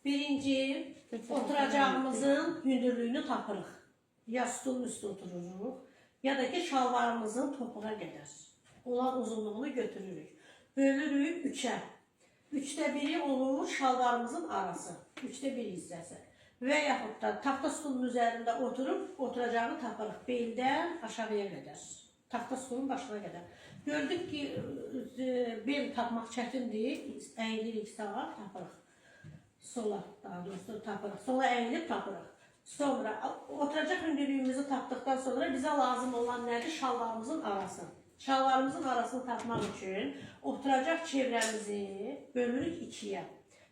Birinci, oturacağımızın hündürlüğünü tapırıq. Ya stolun üstü otururuq, ya da ki şalvarımızın topuğa qədər olan uzunluğunu götürürük. Bölürük 3'ə. 3'də biri olur şalvarımızın arası. 3'də bir hissəsi. Və yaxud da taxta stolun üzərində oturup oturacağını tapırıq. Beldən aşağıya qədər. Taxta stolun başına qədər. Gördük ki, bel tapmaq çətindir. Əyilirik sağa, tapırıq. Sola, daha doğrusu tapırıq. Sola əyilib tapırıq. Sonra oturacaq hündürlüyümüzü tapdıqdan sonra bize lazım olan nədir? Şalvarımızın arası. Şalvarımızın arasını tapmaq üçün oturacaq çevrəmizi bölürük 2'yə.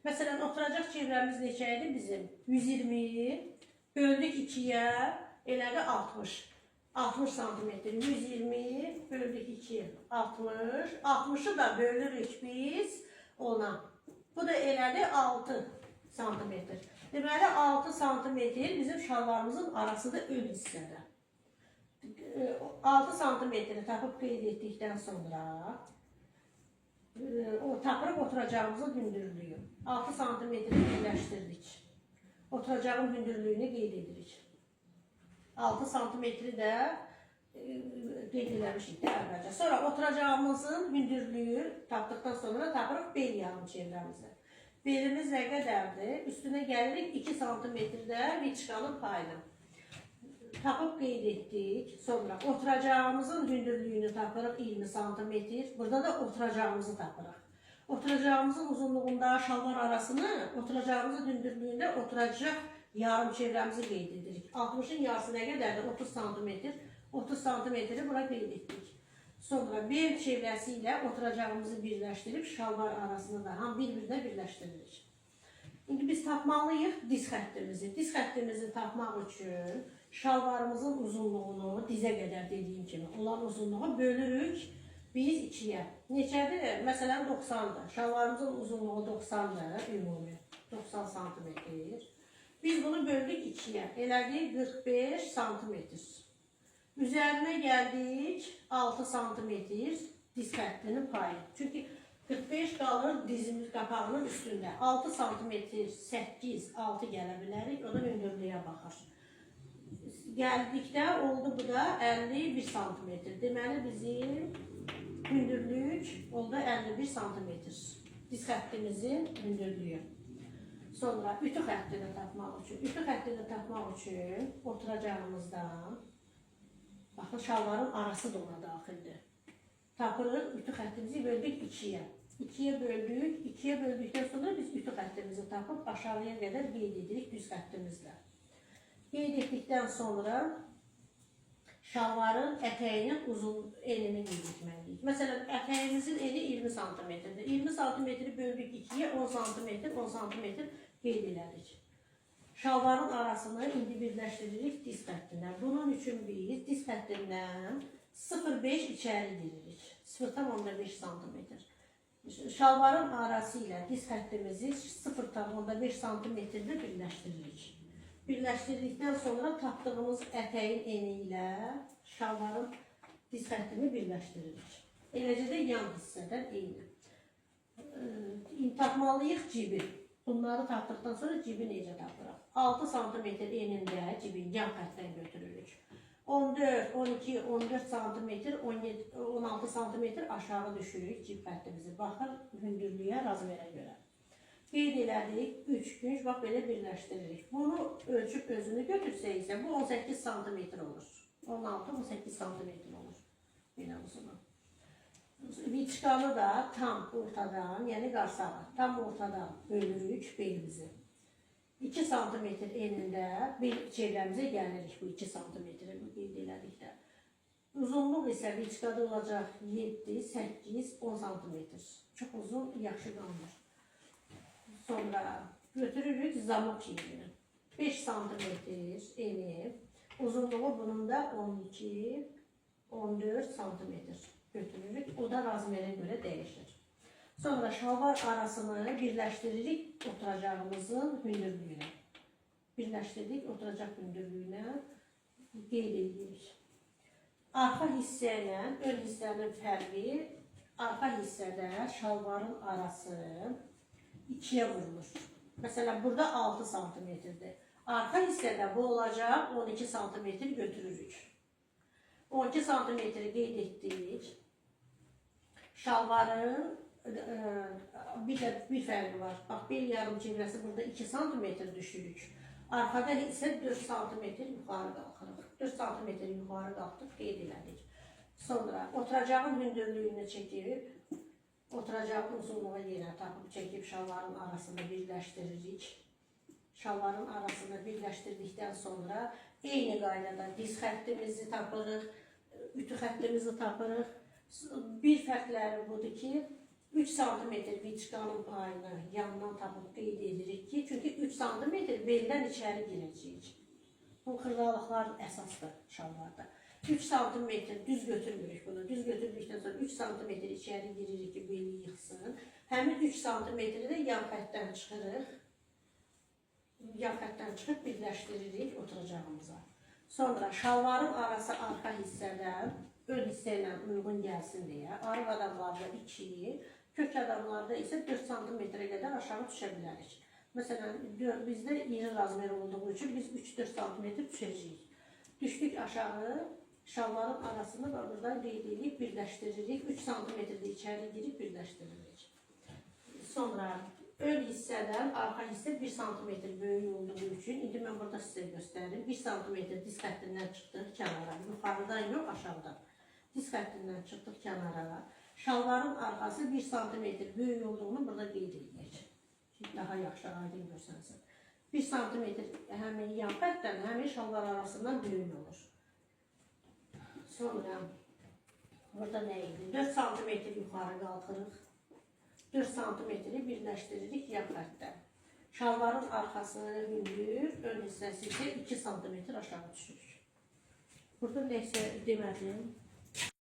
Məsələn, oturacaq çevrəmiz neçəydi bizim? 120 böldük 2'yə, elədi 60. 60 santimetr. 120 böldük 2'yə. 60. 60'ı da bölürük biz ona. Bu da elədi 6 santimetr. Deməli 6 santimetr bizim şalvarımızın arasında ön hissədə. 6 santimetri tapıb qeyd etdikdən sonra tapırıq oturacağımızın hündürlüyü. 6 santimetri birləşdirdik. Oturacağın hündürlüyünü qeyd edirik. 6 santimetri də qeyd eləmişik də əvvəlcə. Sonra oturacağımızın hündürlüyü tapdıqdan sonra tapırıq bel yarım çevrəmizi. Belimiz nə qədərdir? Üstünə gəlirik 2 santimetrdə viçkanın payını. Tapıb qeyd etdik. Sonra oturacağımızın hündürlüyünü tapırıq 20 santimetr. Burada da oturacağımızı tapırıq. Oturacağımızın uzunluğunda şalvar arasını, oturacağımızın hündürlüyündə oturacaq yarım çevrəmizi qeyd edirik. 60'ın yarısı nə qədərdir? 30 santimetr. 30 santimetri bura qeyd etdik. Sonra bel çevrəsi ilə oturacağımızı birləşdirib şalvar arasını da bir-birinə birləşdiririk. İndi biz tapmalıyıq diz xəttimizi. Diz xəttimizi tapmaq üçün şalvarımızın uzunluğunu dizə qədər dediyim kimi olan uzunluğu bölürük biz 2'yə. Neçədir? Məsələn 90'dır. Şalvarımızın uzunluğu 90'dır ümumi. 90 santimetr. Biz bunu böldük 2'yə. Elədik 45 santimetr. Üzerine geldik 6 santimetr diz xəttinin payı. Çünkü 45 qalır dizimiz qapağının üstünde. 6 santimetr 8, 6 gələ bilərik. O da hündürlüyə baxır. Gəldikdə oldu bu da 51 santimetr. Deməli bizim hündürlük oldu 51 santimetr. Diz xəttimizin hündürlüyü. Sonra ütü xəttini tapmaq üçün. Ütü xəttini tapmaq üçün oturacağımızdan baxın, şalvarın arası da ona daxildir. Tapırıq, ütü xəttimizi böldük 2'yə. 2'yə böldük. 2'yə böldükdən sonra biz ütü xəttimizi tapıb aşağıya qədər qeyd edirik düz xəttimizlə. Qeyd etdikdən sonra şalvarın ətəyinin uzun enini qeyd etməliyik. Məsələn, ətəyimizin eni 20 santimetrdir. 20 santimetri böldük 2'yə, 10 santimetr, 10 santimetr qeyd elədik. Şalvarın arasını indi birləşdiririk diz xəttindən. Bunun üçün biz diz xəttindən 0,5 içəri giririk. 0,5 santimetr. Şalvarın arası ilə diz xəttimizi 0,5 santimetrdə birləşdiririk. Birləşdirdikdən sonra tapdığımız ətəyin eni ilə şalvarın diz xəttini birləşdiririk. Eləcə də yan hissədən eyni. Tapmalıyıq cibi. Bunları tapdıqdan sonra cibi necə tapırıq? 6 santimetr enində cibin yan xəttdən götürürük. 14, 12, 14 santimetr, 16 santimetr aşağı düşürük cib xəttimizi. Baxın, hündürlüyə razmerə görə. Qeyd elədik, 3 günc, bax belə birləşdiririk. Bunu ölçüb özünü götürsək isə bu 18 santimetr olur. 16-18 santimetr olur. Belə uzunu. Viçkanı da tam ortadan, yəni qarsağa, tam ortadan bölürük belimizi. 2 santimetr enində bel çevrəmizə gəlirik bu 2 santimetri qeyd elədikdə. Uzunluq isə viçkada olacaq 7, 8, 10 santimetr. Çox uzun, yaxşı qalmır. Sonra götürürük zamok yerini. 5 santimetr eni, uzunluğu bunun da 12, 14 santimetr. Götürürük. O da razmerə görə dəyişir. Sonra şalvar arasını birləşdiririk oturacağımızın hündürlüyünə. Birləşdirdik oturacaq hündürlüyünə qeyd edirik. Arxa hissə ilə ön hissənin fərqi, arxa hissədə şalvarın arası 2'ye vurulur. Mesela burada 6 santimetrdir. Arka hissədə bu olacaq 12 santimetr götürürük. 12 santimetri qeyd etdik. Şalvarın bir fərqi var. Bax, bel yarım çevrəsi burada 2 santimetr düşürük. Arkada isə 4 santimetr yuxarı qalxırıq. 4 santimetr yuxarı qalxdıq, qeyd elədik. Sonra oturacağın hündürlüyünü çəkib, oturacağın uzunluğu yenə tapıb çəkib şalvarın arasında birləşdiririk. Şalvarın arasında birləşdirdikdən sonra eyni qaydada diz xəttimizi tapırıq, ütü xəttimizi tapırıq. Bir fərqləri budur ki, 3 cm viçkanın payını yandan tapıb qeyd edirik ki, çünki 3 cm beldən içəri girəcəyik. Bu xırdalıqlar əsasdır şalvarda. 3 cm düz götürmürük bunu. Düz götürdükdən sonra 3 cm içəri giririk ki, beli yıxsın. Həmin 3 cm-i də yan xəttdən çıxırıq. Yan xəttdən çıxıb birləşdiririk oturacağımıza. Sonra şalvarın arası arxa hissədən ön hissə ilə uyğun gəlsin deyə arıq adamlarda 2, kök adamlarda isə 4 cm-ə qədər aşağı düşə bilərik. Məsələn, bizdə iri razmer olduğu üçün biz 3-4 cm düşəcəyik. Düşdük aşağı, şalvarın arasını buradan qeyd edib birləşdiririk. 3 cm-də içəri girib birləşdiririk. Sonra ön hissədən arxa hissə 1 cm böyük olduğu üçün, indi mən burada sizə göstərim. 1 cm diz xəttindən çıxdıq kənara, yuxarıdan yox, aşağıdan. Diz xəttindən çıxdıq kənara. Şalvarın arxası 1 cm böyük olduğunu burada qeyd edək. Daha yaxşı aydın görsənsin. 1 cm həmin yan xəttdən, həmin şalvar arasından böyük olur. Sonra burada nə idi? 4 cm yuxarı qalxırıq. 4 cm birləşdiririk yan xəttdən. Şalvarın arxası hündür, ön hissəsi isə 2 cm aşağı düşürük. Burada nəsə demədim.